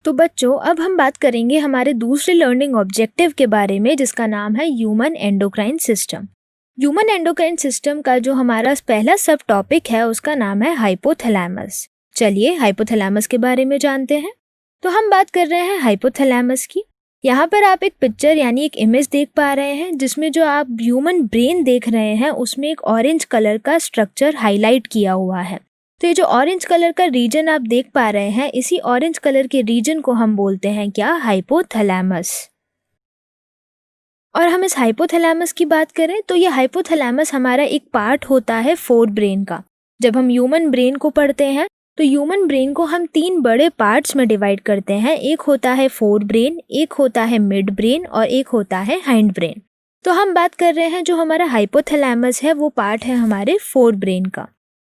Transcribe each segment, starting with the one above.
तो बच्चों, अब हम बात करेंगे हमारे दूसरे लर्निंग ऑब्जेक्टिव के बारे में, जिसका नाम है human endocrine system. Human endocrine system का जो हमारा पहला सब टॉपिक है उसका नाम है हाइपोथैलेमस। चलिए हाइपोथैलेमस के बारे में जानते हैं। तो हम बात कर रहे हैं हाइपोथैलेमस की। यहाँ पर आप एक पिक्चर यानी एक इमेज देख पा रहे हैं, जिसमें जो आप ह्यूमन ब्रेन देख रहे हैं उसमें एक ऑरेंज कलर का स्ट्रक्चर हाईलाइट किया हुआ है। तो ये जो ऑरेंज कलर का रीजन आप देख पा रहे हैं, इसी ऑरेंज कलर के रीजन को हम बोलते हैं क्या? हाइपोथैलेमस। और हम इस हाइपोथैलेमस की बात करें तो ये हाइपोथैलेमस हमारा एक पार्ट होता है फोर ब्रेन का। जब हम ह्यूमन ब्रेन को पढ़ते हैं तो ह्यूमन ब्रेन को हम 3 बड़े पार्ट्स में डिवाइड करते हैं। एक होता है फोर ब्रेन, एक होता है मिड ब्रेन और एक होता है हाइंड ब्रेन। तो हम बात कर रहे हैं जो हमारा हाइपोथैलेमस है वो पार्ट है हमारे फोर ब्रेन का।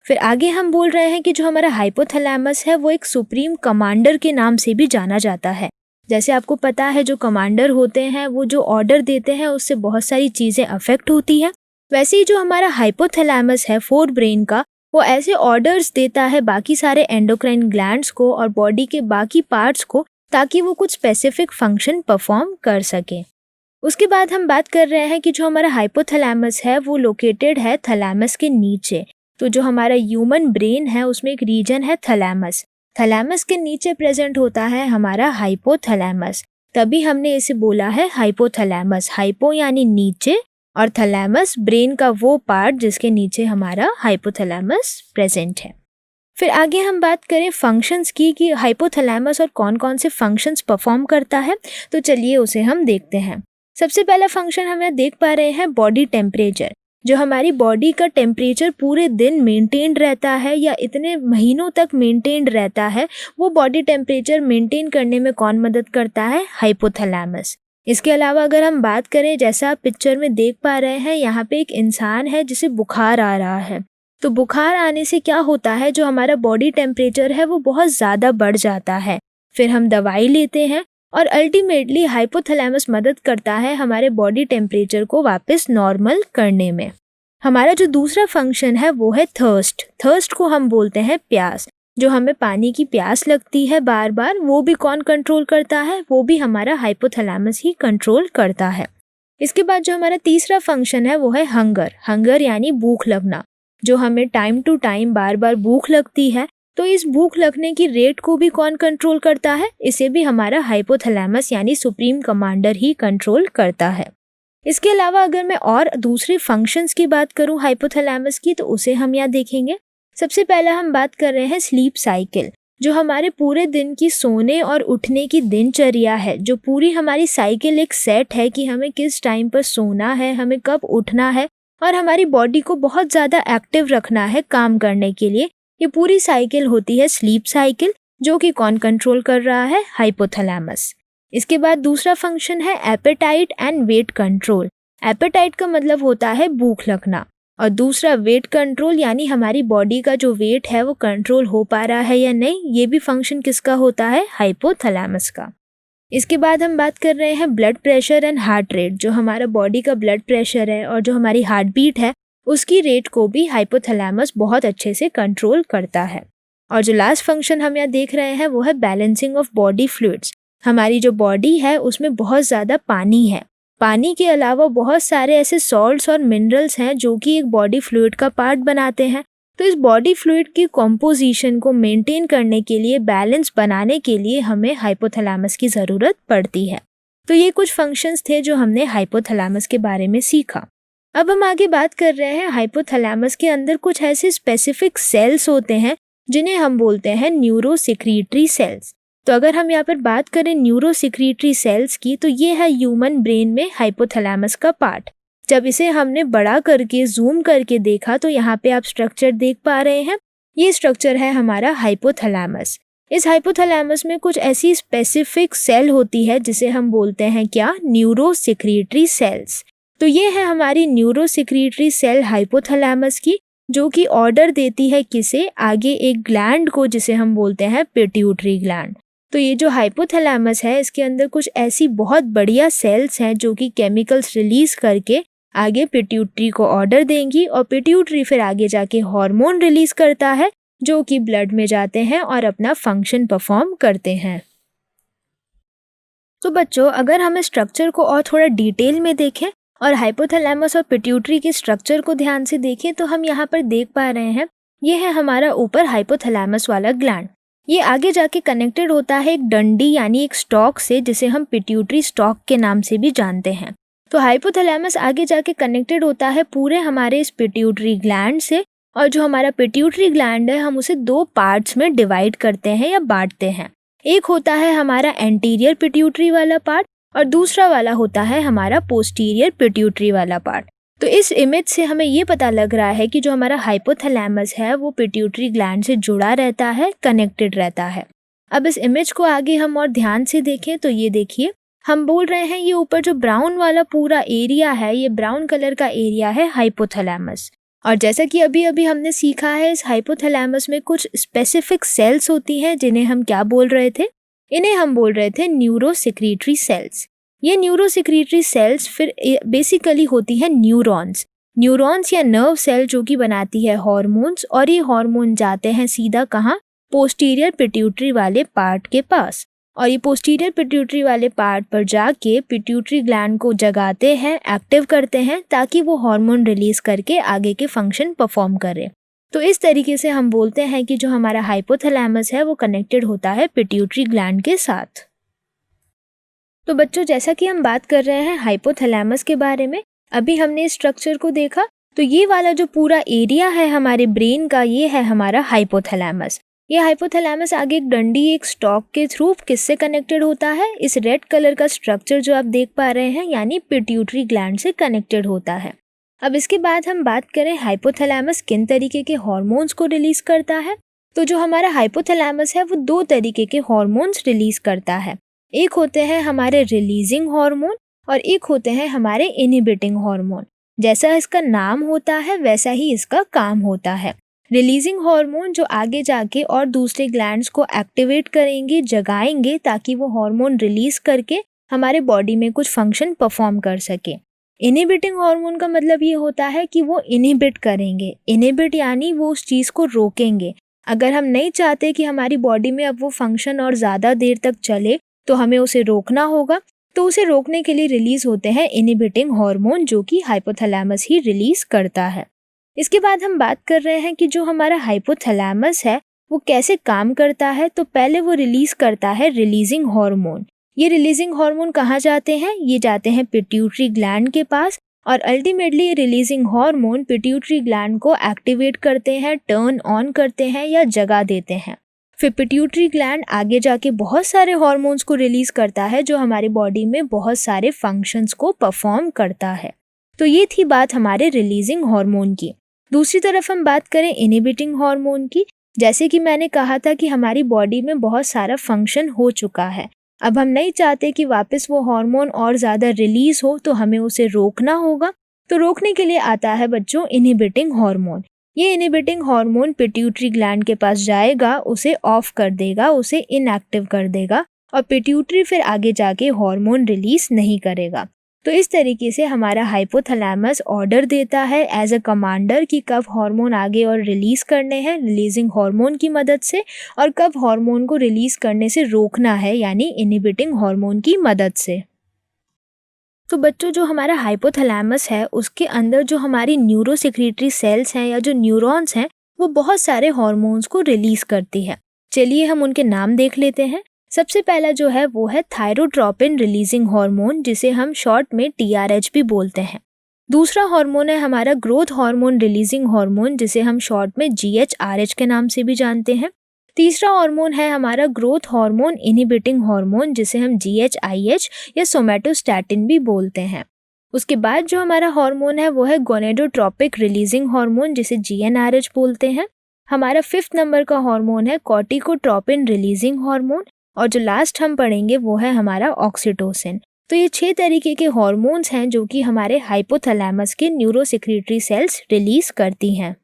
फिर आगे हम बोल रहे हैं कि जो हमारा हाइपोथैलेमस है वो एक सुप्रीम कमांडर के नाम से भी जाना जाता है। जैसे आपको पता है जो कमांडर होते हैं वो जो ऑर्डर देते हैं उससे बहुत सारी चीज़ें अफेक्ट होती हैं। वैसे ही जो हमारा हाइपोथैलेमस है फोर ब्रेन का, वो ऐसे ऑर्डर्स देता है बाकी सारे एंडोक्राइन ग्लैंड्स को और बॉडी के बाकी पार्ट्स को, ताकि वो कुछ स्पेसिफिक फंक्शन परफॉर्म कर सके। उसके बाद हम बात कर रहे हैं कि जो हमारा हाइपोथैलेमस है वो लोकेटेड है थैलेमस के नीचे। तो जो हमारा ह्यूमन ब्रेन है उसमें एक रीजन है थैलेमस। थैलेमस के नीचे प्रेजेंट होता है हमारा हाइपोथैलेमस, तभी हमने इसे बोला है हाइपोथैलेमस। हाइपो यानी नीचे और थैलेमस ब्रेन का वो पार्ट जिसके नीचे हमारा हाइपोथैलेमस प्रेजेंट है। फिर आगे हम बात करें फंक्शंस की कि हाइपोथैलेमस और कौन कौन से फंक्शंस परफॉर्म करता है, तो चलिए उसे हम देखते हैं। सबसे पहला फंक्शन हम यहाँ देख पा रहे हैं बॉडी टेम्परेचर। जो हमारी बॉडी का टेम्परेचर पूरे दिन मेंटेन्ड रहता है या इतने महीनों तक मेंटेन्ड रहता है, वो बॉडी टेम्परेचर मेंटेन करने में कौन मदद करता है? हाइपोथैलेमस। इसके अलावा अगर हम बात करें, जैसा आप पिक्चर में देख पा रहे हैं, यहाँ पे एक इंसान है जिसे बुखार आ रहा है। तो बुखार आने से क्या होता है, जो हमारा बॉडी टेम्परेचर है वो बहुत ज़्यादा बढ़ जाता है। फिर हम दवाई लेते हैं और अल्टीमेटली हाइपोथैलेमस मदद करता है हमारे बॉडी टेम्परेचर को वापस नॉर्मल करने में। हमारा जो दूसरा फंक्शन है वो है थर्स्ट। थर्स्ट को हम बोलते हैं प्यास। जो हमें पानी की प्यास लगती है बार बार, वो भी कौन कंट्रोल करता है? वो भी हमारा हाइपोथैलेमस ही कंट्रोल करता है। इसके बाद जो हमारा तीसरा फंक्शन है वो है हंगर। हंगर यानी भूख लगना। जो हमें टाइम टू टाइम बार बार भूख लगती है, तो इस भूख लगने की रेट को भी कौन कंट्रोल करता है? इसे भी हमारा हाइपोथैलेमस यानी सुप्रीम कमांडर ही कंट्रोल करता है। इसके अलावा अगर मैं और दूसरे फंक्शंस की बात करूं हाइपोथैलेमस की, तो उसे हम यहाँ देखेंगे। सबसे पहला हम बात कर रहे हैं स्लीप साइकिल। जो हमारे पूरे दिन की सोने और उठने की दिनचर्या है, जो पूरी हमारी साइकिल एक सेट है कि हमें किस टाइम पर सोना है, हमें कब उठना है और हमारी बॉडी को बहुत ज़्यादा एक्टिव रखना है काम करने के लिए। ये पूरी साइकिल होती है स्लीप साइकिल, जो कि कौन कंट्रोल कर रहा है? हाइपोथैलेमस। इसके बाद दूसरा फंक्शन है appetite and weight control. Appetite का मतलब होता है भूख लगना, और दूसरा वेट कंट्रोल यानी हमारी बॉडी का जो वेट है वो कंट्रोल हो पा रहा है या नहीं, ये भी फंक्शन किसका होता है? हाइपोथैलेमस का। इसके बाद हम बात कर रहे हैं blood pressure and heart rate. जो हमारा बॉडी का ब्लड प्रेशर है और जो हमारी हार्ट बीट है, उसकी रेट को भी हाइपोथैलेमस बहुत अच्छे से कंट्रोल करता है। और जो लास्ट फंक्शन हम यहाँ देख रहे हैं वो है बैलेंसिंग ऑफ बॉडी फ्लूइड्स। हमारी जो बॉडी है उसमें बहुत ज़्यादा पानी है। पानी के अलावा बहुत सारे ऐसे सॉल्ट्स और मिनरल्स हैं जो कि एक बॉडी फ्लूइड का पार्ट बनाते हैं। तो इस बॉडी फ्लूइड की कॉम्पोजिशन को मेंटेन करने के लिए, बैलेंस बनाने के लिए हमें हाइपोथैलेमस की ज़रूरत पड़ती है। तो ये कुछ फंक्शंस थे जो हमने हाइपोथैलेमस के बारे में सीखा। अब हम आगे बात कर रहे हैं हाइपोथैलेमस के अंदर कुछ ऐसे स्पेसिफिक सेल्स होते हैं जिन्हें हम बोलते हैं न्यूरोसिक्रीटरी सेल्स। तो अगर हम यहाँ पर बात करें न्यूरोसिक्रीटरी सेल्स की, तो ये है ह्यूमन ब्रेन में हाइपोथैलेमस का पार्ट। जब इसे हमने बड़ा करके जूम करके देखा तो यहाँ पे आप स्ट्रक्चर देख पा रहे हैं। ये स्ट्रक्चर है हमारा हाइपोथैलेमस। इस हाइपोथैलेमस में कुछ ऐसी स्पेसिफिक सेल होती है जिसे हम बोलते हैं क्या? न्यूरोसिक्रीटरी सेल्स। तो ये है हमारी न्यूरोसिक्रीटरी सेल हाइपोथैलेमस की, जो कि ऑर्डर देती है किसे? आगे एक ग्लैंड को, जिसे हम बोलते हैं पिट्यूटरी ग्लैंड। तो ये जो हाइपोथैलेमस है, इसके अंदर कुछ ऐसी बहुत बढ़िया सेल्स हैं जो कि केमिकल्स रिलीज करके आगे पिट्यूटरी को ऑर्डर देंगी, और पिट्यूटरी फिर आगे जाके हार्मोन रिलीज करता है जो कि ब्लड में जाते हैं और अपना फंक्शन परफॉर्म करते हैं। तो बच्चों अगर हम इस स्ट्रक्चर को और थोड़ा डिटेल में देखें और हाइपोथैलेमस और पिट्यूटरी के स्ट्रक्चर को ध्यान से देखें तो हम यहाँ पर देख पा रहे हैं ये है हमारा ऊपर हाइपोथैलेमस वाला ग्लैंड। ये आगे जाके कनेक्टेड होता है एक डंडी यानी एक स्टॉक से जिसे हम पिट्यूटरी स्टॉक के नाम से भी जानते हैं। तो हाइपोथैलेमस आगे जाके कनेक्टेड होता है पूरे हमारे इस पिट्यूटरी ग्लैंड से और जो हमारा पिट्यूटरी ग्लैंड है हम उसे दो पार्ट्स में डिवाइड करते हैं या बांटते हैं। एक होता है हमारा एंटीरियर पिट्यूटरी वाला पार्ट और दूसरा वाला होता है हमारा पोस्टीरियर पिट्यूटरी वाला पार्ट। तो इस इमेज से हमें ये पता लग रहा है कि जो हमारा हाइपोथैलेमस है वो पिट्यूटरी ग्लैंड से जुड़ा रहता है, कनेक्टेड रहता है। अब इस इमेज को आगे हम और ध्यान से देखें तो ये देखिए हम बोल रहे हैं ये ऊपर जो ब्राउन वाला पूरा एरिया है, ये ब्राउन कलर का एरिया है हाइपोथैलेमस। और जैसा कि अभी अभी हमने सीखा है इस हाइपोथैलेमस में कुछ स्पेसिफिक सेल्स होती हैं जिन्हें हम क्या बोल रहे थे, इन्हें हम बोल रहे थे न्यूरोसेक्रीटरी सेल्स। ये न्यूरोसेक्रीटरी सेल्स फिर बेसिकली होती हैं न्यूरॉन्स या नर्व सेल जो कि बनाती है हॉर्मोन्स और ये हॉर्मोन जाते हैं सीधा कहाँ, पोस्टीरियर पिट्यूटरी वाले पार्ट के पास। और ये पोस्टीरियर पिट्यूटरी वाले पार्ट पर जाके पिट्यूटरी ग्लैंड को जगाते हैं, एक्टिव करते हैं ताकि वो हार्मोन रिलीज करके आगे के फंक्शन परफॉर्म करे। तो इस तरीके से हम बोलते हैं कि जो हमारा हाइपोथैलेमस है वो कनेक्टेड होता है पिट्यूटरी ग्लैंड के साथ। तो बच्चों जैसा कि हम बात कर रहे हैं हाइपोथैलेमस के बारे में, अभी हमने इस स्ट्रक्चर को देखा तो ये वाला जो पूरा एरिया है हमारे ब्रेन का ये है हमारा हाइपोथैलेमस। ये हाइपोथैलेमस आगे एक डंडी एक स्टॉक के थ्रू किससे कनेक्टेड होता है, इस रेड कलर का स्ट्रक्चर जो आप देख पा रहे हैं यानी पिट्यूटरी ग्लैंड से कनेक्टेड होता है। अब इसके बाद हम बात करें हाइपोथैलेमस किन तरीके के हॉर्मोन्स को रिलीज करता है। तो जो हमारा हाइपोथैलेमस है वो दो तरीके के हॉर्मोन्स रिलीज करता है। एक होते हैं हमारे रिलीजिंग हार्मोन और एक होते हैं हमारे इनहिबिटिंग हार्मोन। जैसा इसका नाम होता है वैसा ही इसका काम होता है। रिलीजिंग हार्मोन जो आगे जाके और दूसरे ग्लैंड्स को एक्टिवेट करेंगे, जगाएंगे ताकि वो हार्मोन रिलीज करके हमारे बॉडी में कुछ फंक्शन परफॉर्म कर सके। इनहिबिटिंग हार्मोन का मतलब ये होता है कि वो इनहिबिट करेंगे। इनहिबिट यानी वो उस चीज़ को रोकेंगे। अगर हम नहीं चाहते कि हमारी बॉडी में अब वो फंक्शन और ज़्यादा देर तक चले तो हमें उसे रोकना होगा, तो उसे रोकने के लिए रिलीज होते हैं इनहिबिटिंग हार्मोन जो कि हाइपोथैलेमस ही रिलीज करता है। इसके बाद हम बात कर रहे हैं कि जो हमारा हाइपोथैलेमस है वो कैसे काम करता है। तो पहले वो रिलीज करता है रिलीजिंग हार्मोन। ये रिलीजिंग हार्मोन कहाँ जाते हैं, ये जाते हैं पिट्यूटरी ग्लैंड के पास और अल्टीमेटली ये रिलीजिंग हार्मोन पिट्यूटरी ग्लैंड को एक्टिवेट करते हैं, टर्न ऑन करते हैं या जगा देते हैं। फिर पिट्यूटरी ग्लैंड आगे जाके बहुत सारे हार्मोन्स को रिलीज करता है जो हमारी बॉडी में बहुत सारे फंक्शंस को परफॉर्म करता है। तो ये थी बात हमारे रिलीजिंग हार्मोन की। दूसरी तरफ हम बात करें इनहिबिटिंग हार्मोन की। जैसे कि मैंने कहा था कि हमारी बॉडी में बहुत सारा फंक्शन हो चुका है, अब हम नहीं चाहते कि वापस वो हार्मोन और ज़्यादा रिलीज हो, तो हमें उसे रोकना होगा। तो रोकने के लिए आता है बच्चों इनहिबिटिंग हार्मोन। ये इनहिबिटिंग हार्मोन पिट्यूटरी ग्लैंड के पास जाएगा, उसे ऑफ कर देगा, उसे इनएक्टिव कर देगा और पिट्यूटरी फिर आगे जाके हार्मोन रिलीज नहीं करेगा। तो इस तरीके से हमारा हाइपोथैलेमस ऑर्डर देता है एज अ कमांडर कि कब हार्मोन आगे और रिलीज करने हैं रिलीजिंग हार्मोन की मदद से और कब हार्मोन को रिलीज करने से रोकना है यानी इनहिबिटिंग हार्मोन की मदद से। तो बच्चों जो हमारा हाइपोथैलेमस है उसके अंदर जो हमारी न्यूरोसेक्रीटरी सेल्स हैं या जो न्यूरॉन्स हैं वो बहुत सारे हार्मोन्स को रिलीज करती है। चलिए हम उनके नाम देख लेते हैं। सबसे पहला जो है वो है थायरोट्रोपिन रिलीजिंग हार्मोन जिसे हम शॉर्ट में TRH भी बोलते हैं। दूसरा हार्मोन है हमारा ग्रोथ हार्मोन रिलीजिंग हार्मोन जिसे हम शॉर्ट में GHRH के नाम से भी जानते हैं। तीसरा हार्मोन है हमारा ग्रोथ हार्मोन इनहिबिटिंग हार्मोन जिसे हम GHIH या सोमैटोस्टैटिन भी बोलते हैं। उसके बाद जो हमारा हार्मोन है वो है गोनेडोट्रोपिक रिलीजिंग हार्मोन जिसे GnRH बोलते हैं। हमारा 5th नंबर का हार्मोन है कॉर्टिकोट्रोपिन रिलीजिंग हार्मोन और जो लास्ट हम पढ़ेंगे वो है हमारा ऑक्सीटोसिन। तो ये 6 तरीके के हार्मोन्स हैं जो कि हमारे हाइपोथैलेमस के न्यूरोसेक्रीटरी सेल्स रिलीज करती हैं।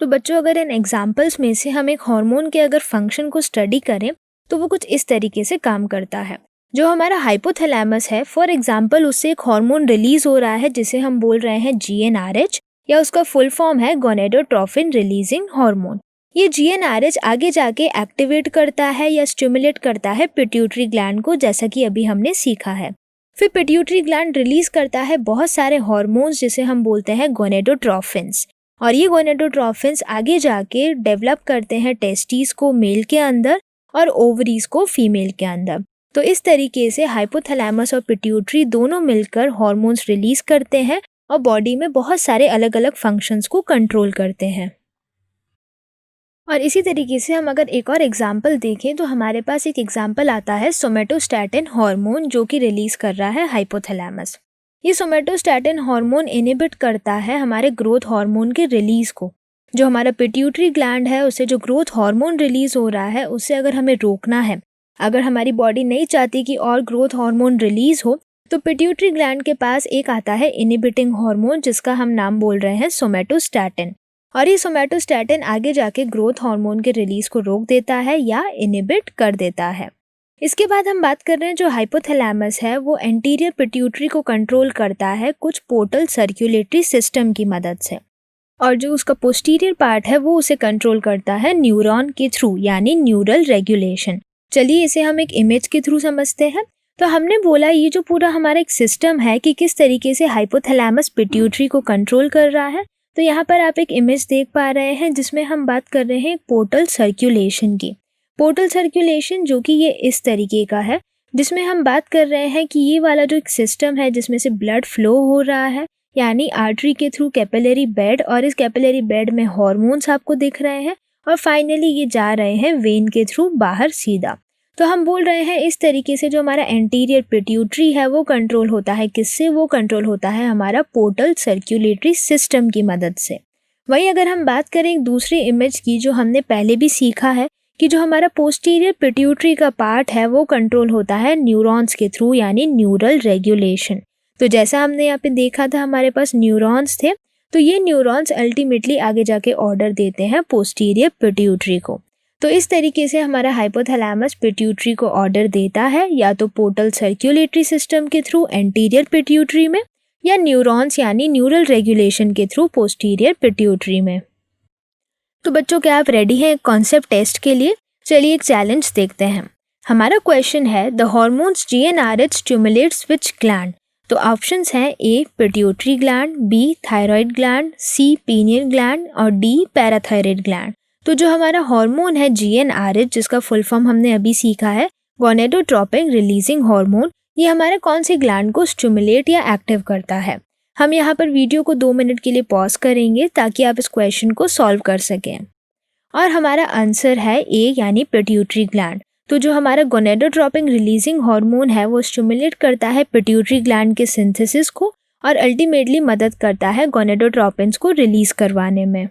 तो बच्चों अगर इन एग्जाम्पल्स में से हम एक हार्मोन के अगर फंक्शन को स्टडी करें तो वो कुछ इस तरीके से काम करता है। जो हमारा हाइपोथैलेमस है फॉर एग्जाम्पल उससे एक हार्मोन रिलीज हो रहा है जिसे हम बोल रहे हैं GnRH या उसका फुल फॉर्म है गोनेडोट्रोपिन रिलीजिंग हार्मोन। ये GnRH आगे जाके एक्टिवेट करता है या स्टिमुलेट करता है पिट्यूटरी ग्लैंड को, जैसा कि अभी हमने सीखा है। फिर पिट्यूटरी ग्लैंड रिलीज करता है बहुत सारे हार्मोन्स जिसे हम बोलते हैं गोनेडोट्रोफिन्स, और ये गोनेडोट्रोफिन्स आगे जाके डेवलप करते हैं टेस्टिस को मेल के अंदर और ओवरीज को फीमेल के अंदर। तो इस तरीके से हाइपोथैलेमस और पिट्यूटरी दोनों मिलकर हार्मोन्स रिलीज करते हैं और बॉडी में बहुत सारे अलग अलग फंक्शंस को कंट्रोल करते हैं। और इसी तरीके से हम अगर एक और एग्जाम्पल देखें तो हमारे पास एक एग्जाम्पल आता है सोमेटोस्टैटिन हार्मोन, जो कि रिलीज कर रहा है हाइपोथैलेमस। ये सोमेटोस्टैटिन हार्मोन इनहिबिट करता है हमारे ग्रोथ हार्मोन के रिलीज को। जो हमारा पिट्यूटरी ग्लैंड है उससे जो ग्रोथ हार्मोन रिलीज हो रहा है उससे अगर हमें रोकना है, अगर हमारी बॉडी नहीं चाहती कि और ग्रोथ हार्मोन रिलीज हो, तो पिट्यूटरी ग्लैंड के पास एक आता है इनहिबिटिंग हार्मोन जिसका हम नाम बोल रहे हैं सोमेटोस्टैटिन। और ये सोमेटोस्टैटिन आगे जाके ग्रोथ हार्मोन के रिलीज को रोक देता है या इनहिबिट कर देता है। इसके बाद हम बात कर रहे हैं जो हाइपोथैलेमस है वो एंटीरियर पिट्यूटरी को कंट्रोल करता है कुछ पोर्टल सर्कुलेटरी सिस्टम की मदद से, और जो उसका पोस्टीरियर पार्ट है वो उसे कंट्रोल करता है न्यूरॉन के थ्रू, यानी न्यूरल रेगुलेशन। चलिए इसे हम एक इमेज के थ्रू समझते हैं। तो हमने बोला ये जो पूरा हमारा एक सिस्टम है कि किस तरीके से हाइपोथैलेमस पिट्यूटरी को कंट्रोल कर रहा है। तो यहाँ पर आप एक इमेज देख पा रहे हैं जिसमें हम बात कर रहे हैं पोर्टल सर्कुलेशन की। पोर्टल सर्कुलेशन जो कि ये इस तरीके का है, जिसमें हम बात कर रहे हैं कि ये वाला जो एक सिस्टम है जिसमें से ब्लड फ्लो हो रहा है, यानी आर्टरी के थ्रू कैपिलरी बेड, और इस कैपिलरी बेड में हार्मोन्स आपको दिख रहे हैं और फाइनली ये जा रहे हैं वेन के थ्रू बाहर सीधा। तो हम बोल रहे हैं इस तरीके से जो हमारा एंटीरियर पिट्यूटरी है वो कंट्रोल होता है किससे? वो कंट्रोल होता है हमारा पोर्टल सर्कुलेटरी सिस्टम की मदद से। वहीं अगर हम बात करें एक दूसरी इमेज की जो हमने पहले भी सीखा है कि जो हमारा पोस्टीरियर पिट्यूटरी का पार्ट है वो कंट्रोल होता है न्यूरॉन्स के थ्रू, यानी न्यूरल रेगुलेशन। तो जैसा हमने यहाँ पे देखा था हमारे पास न्यूरॉन्स थे, तो ये न्यूरॉन्स अल्टीमेटली आगे जाके ऑर्डर देते हैं पोस्टीरियर पिट्यूटरी को। तो इस तरीके से हमारा हाइपोथैलेमस पिट्यूटरी को ऑर्डर देता है या तो पोर्टल सर्कुलेटरी सिस्टम के थ्रू एंटीरियर पिट्यूटरी में, या न्यूरॉन्स यानी न्यूरल रेगुलेशन के थ्रू पोस्टीरियर पिट्यूटरी में। तो बच्चों क्या आप रेडी हैं कॉन्सेप्ट टेस्ट के लिए? चलिए एक चैलेंज देखते हैं। हमारा क्वेश्चन है the hormones GnRH stimulates which gland? तो ऑप्शंस हैं A pituitary gland, B thyroid gland, C pineal gland और डी पैराथायराइड ग्लैंड। तो जो हमारा हार्मोन है GnRH, जिसका फुल फॉर्म हमने अभी सीखा है गोनेडोट्रोपिन रिलीजिंग हार्मोन, ये हमारे कौन से ग्लैंड को स्टिमुलेट या एक्टिव करता है? हम यहाँ पर वीडियो को 2 मिनट के लिए पॉज करेंगे ताकि आप इस क्वेश्चन को सॉल्व कर सकें। और हमारा आंसर है ए यानी पिट्यूटरी ग्लैंड। तो जो हमारा गोनेडोट्रोपिन रिलीजिंग हार्मोन है वो स्टिमुलेट करता है पिट्यूटरी ग्लैंड के सिंथेसिस को और अल्टीमेटली मदद करता है गोनेडोट्रोपिन्स को रिलीज करवाने में।